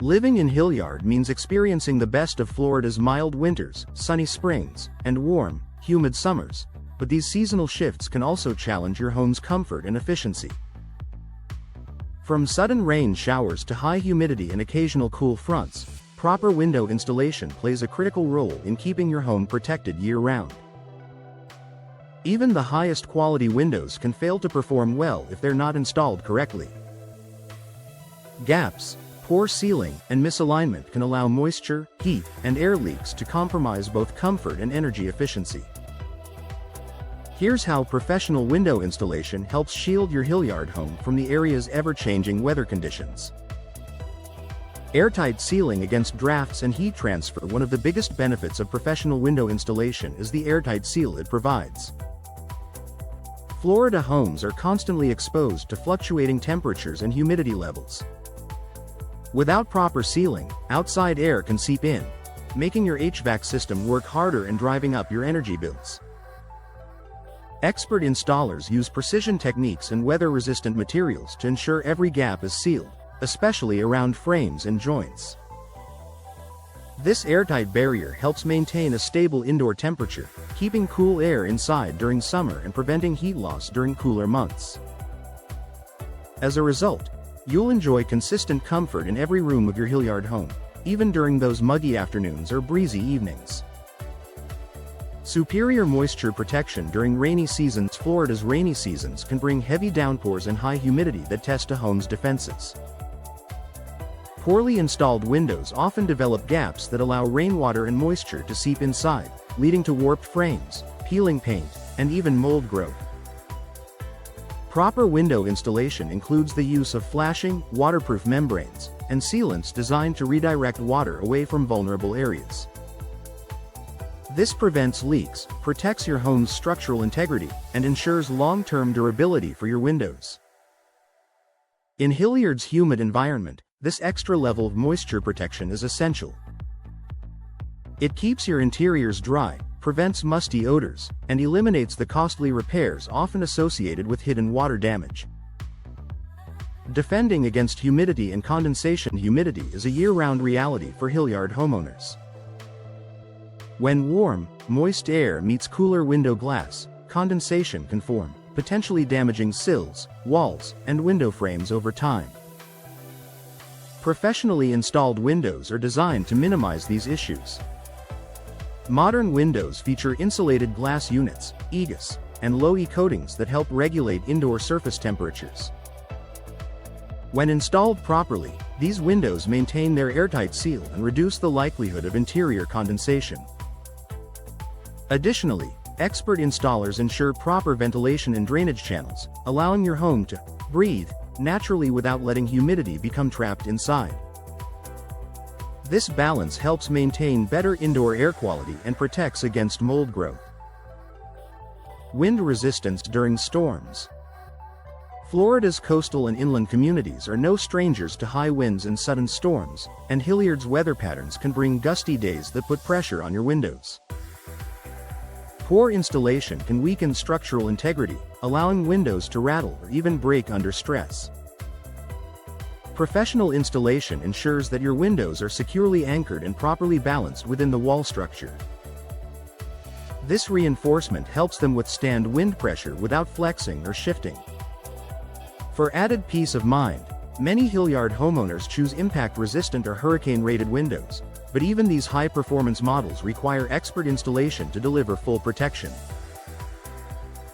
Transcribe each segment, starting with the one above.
Living in Hilliard means experiencing the best of Florida's mild winters, sunny springs, and warm, humid summers, but these seasonal shifts can also challenge your home's comfort and efficiency. From sudden rain showers to high humidity and occasional cool fronts, proper window installation plays a critical role in keeping your home protected year-round. Even the highest quality windows can fail to perform well if they're not installed correctly. Gaps, poor sealing, and misalignment can allow moisture, heat, and air leaks to compromise both comfort and energy efficiency. Here's how professional window installation helps shield your Hilliard home from the area's ever-changing weather conditions. Airtight sealing against drafts and heat transfer. One of the biggest benefits of professional window installation is the airtight seal it provides. Florida homes are constantly exposed to fluctuating temperatures and humidity levels. Without proper sealing, outside air can seep in, making your HVAC system work harder and driving up your energy bills. Expert installers use precision techniques and weather-resistant materials to ensure every gap is sealed, especially around frames and joints. This airtight barrier helps maintain a stable indoor temperature, keeping cool air inside during summer and preventing heat loss during cooler months. As a result, you'll enjoy consistent comfort in every room of your Hilliard home, even during those muggy afternoons or breezy evenings. Superior moisture protection during rainy seasons. Florida's rainy seasons can bring heavy downpours and high humidity that test a home's defenses. Poorly installed windows often develop gaps that allow rainwater and moisture to seep inside, leading to warped frames, peeling paint, and even mold growth. Proper window installation includes the use of flashing, waterproof membranes, and sealants designed to redirect water away from vulnerable areas. This prevents leaks, protects your home's structural integrity, and ensures long-term durability for your windows. In Hilliard's humid environment, this extra level of moisture protection is essential. It keeps your interiors dry, prevents musty odors, and eliminates the costly repairs often associated with hidden water damage. Defending against humidity and condensation. Humidity is a year-round reality for Hilliard homeowners. When warm, moist air meets cooler window glass, condensation can form, potentially damaging sills, walls, and window frames over time. Professionally installed windows are designed to minimize these issues. Modern windows feature insulated glass units, EGAS, and low-E coatings that help regulate indoor surface temperatures. When installed properly, these windows maintain their airtight seal and reduce the likelihood of interior condensation. Additionally, expert installers ensure proper ventilation and drainage channels, allowing your home to breathe naturally without letting humidity become trapped inside. This balance helps maintain better indoor air quality and protects against mold growth. Wind resistance during storms. Florida's coastal and inland communities are no strangers to high winds and sudden storms, and Hilliard's weather patterns can bring gusty days that put pressure on your windows. Poor installation can weaken structural integrity, allowing windows to rattle or even break under stress. Professional installation ensures that your windows are securely anchored and properly balanced within the wall structure. This reinforcement helps them withstand wind pressure without flexing or shifting. For added peace of mind, many Hilliard homeowners choose impact-resistant or hurricane-rated windows, but even these high-performance models require expert installation to deliver full protection.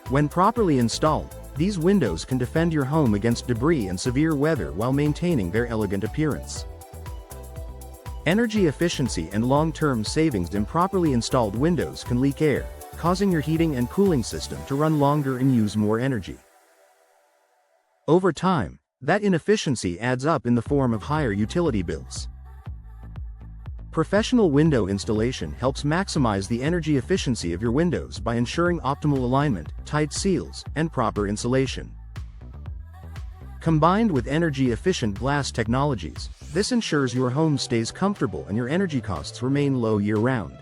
When properly installed, these windows can defend your home against debris and severe weather while maintaining their elegant appearance. Energy efficiency and long-term savings. Improperly installed windows can leak air, causing your heating and cooling system to run longer and use more energy. Over time, that inefficiency adds up in the form of higher utility bills. Professional window installation helps maximize the energy efficiency of your windows by ensuring optimal alignment, tight seals, and proper insulation. Combined with energy-efficient glass technologies, this ensures your home stays comfortable and your energy costs remain low year-round.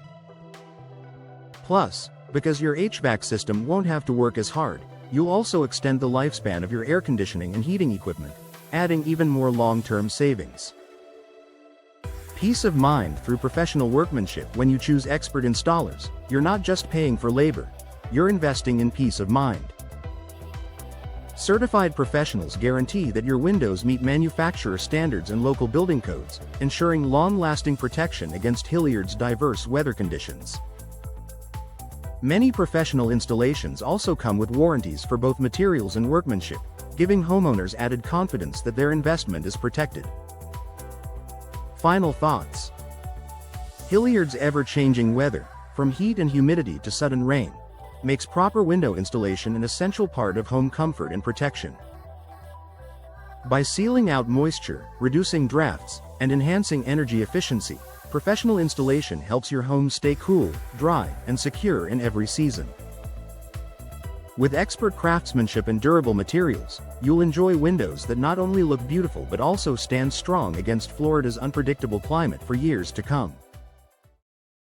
Plus, because your HVAC system won't have to work as hard, you'll also extend the lifespan of your air conditioning and heating equipment, adding even more long-term savings. Peace of mind through professional workmanship. When you choose expert installers, you're not just paying for labor, you're investing in peace of mind. Certified professionals guarantee that your windows meet manufacturer standards and local building codes, ensuring long-lasting protection against Hilliard's diverse weather conditions. Many professional installations also come with warranties for both materials and workmanship, giving homeowners added confidence that their investment is protected. Final thoughts. Hilliard's ever-changing weather, from heat and humidity to sudden rain, makes proper window installation an essential part of home comfort and protection. By sealing out moisture, reducing drafts, and enhancing energy efficiency, professional installation helps your home stay cool, dry, and secure in every season. With expert craftsmanship and durable materials, you'll enjoy windows that not only look beautiful but also stand strong against Florida's unpredictable climate for years to come.